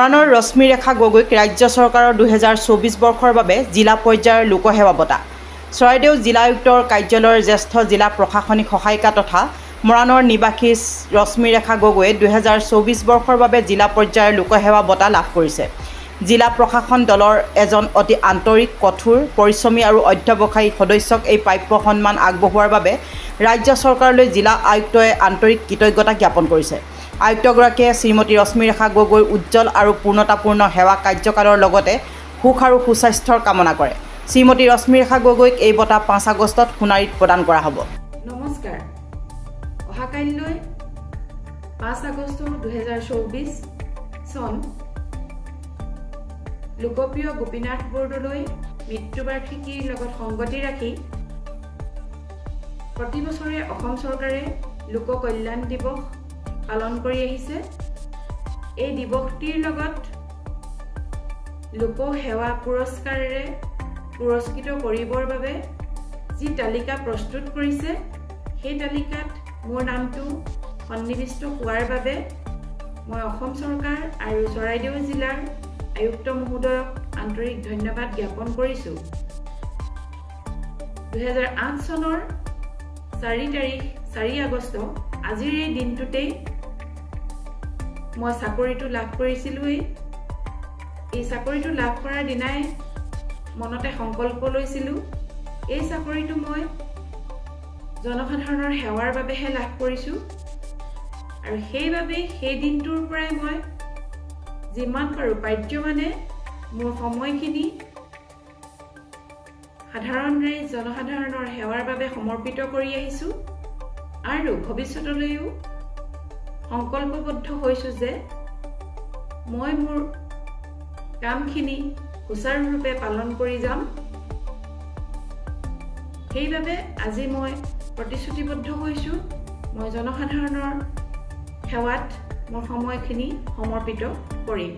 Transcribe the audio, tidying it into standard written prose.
মৰাণৰ ৰশ্মিৰেখা গগৈক ৰাজ্য চৰকাৰৰ 2024 বৰ্ষৰ বাবে জিলা পৰ্যায়ৰ লোকসেৱা বঁটা। চৰাইদেউ জিলা আয়ুক্তৰ কাৰ্যালয়ৰ জ্যেষ্ঠ জিলা প্ৰশাসনিক সহায়িকা তথা মৰাণৰ নিবাসী ৰশ্মিৰেখা গগৈয়ে 2024 বৰ্ষৰ বাবে জিলা পৰ্যায়ৰ লোকসেৱা বঁটা লাভ কৰিছে। জিলা প্ৰশাসন দলৰ এজন অতি আন্তৰিক, কঠোৰ, পৰিশ্ৰমী আৰু অধ্যৱসায়ী সদস্যক এই প্ৰাপ্য সন্মান আগবঢ়োৱাৰ বাবে ৰাজ্য চৰকাৰলৈ জিলা আয়ুক্তই আন্তৰিক কৃতজ্ঞতা জ্ঞাপন কৰিছে। আয়ুক্তগৰাকীয়ে শ্ৰীমতী ৰশ্মিৰেখা গগৈৰ উজ্জ্বল আৰু পূৰ্ণতাপূৰ্ণ সেৱা কাৰ্যকালৰ লগতে সুখ আৰু সুস্বাস্থ্যৰ কামনা কৰে। শ্ৰীমতী ৰশ্মিৰেখা গগৈক এই বঁটা 5 আগষ্টত সোণাৰীত প্ৰদান কৰা হ'ব। নমস্কাৰ। অহাকাইলৈ 5 আগষ্ট 2024 চন লোকপ্ৰিয় গোপীনাথ বৰদলৈ মৃত্যুবাৰ্ষিকীৰ লগত সংগতি ৰাখি প্ৰতি বছৰে অসম চৰকাৰে লোক কল্যাণ দিৱস পালন কৰি আহিছে। এই দিৱসটিৰ লগত লোক সেৱা পুৰস্কাৰেৰে পুৰস্কৃত কৰিবৰ বাবে যি তালিকা প্ৰস্তুত কৰিছে, সেই তালিকাত মোৰ নামটো সন্নিৱিষ্ট হোৱাৰ বাবে মই অসম চৰকাৰ আৰু চৰাইদেউ জিলাৰ আয়ুক্ত মহোদয়ক আন্তৰিক ধন্যবাদ জ্ঞাপন কৰিছোঁ। 2008 চনৰ 4 আগষ্ট আজিৰ এই দিনটোতেই মই চাকৰিটো লাভ কৰিছিলোঁৱেই। এই চাকৰিটো লাভ কৰাৰ দিনাই মনতে সংকল্প লৈছিলোঁ, এই চাকৰিটো মই জনসাধাৰণৰ সেৱাৰ বাবেহে লাভ কৰিছোঁ আৰু সেইবাবেই সেই দিনটোৰ পৰাই মই যিমান পাৰোঁ পাৰ্যমানে মোৰ সময়খিনি সাধাৰণ ৰাইজ জনসাধাৰণৰ সেৱাৰ বাবে সমৰ্পিত কৰি আহিছোঁ আৰু ভৱিষ্যতলৈও সংকল্পবদ্ধ হৈছোঁ যে মই মোৰ কামখিনি সুচাৰুৰূপে পালন কৰি যাম। সেইবাবে আজি মই প্ৰতিশ্ৰুতিবদ্ধ হৈছোঁ, মই জনসাধাৰণৰ সেৱাত মোৰ সময়খিনি সমৰ্পিত কৰিম।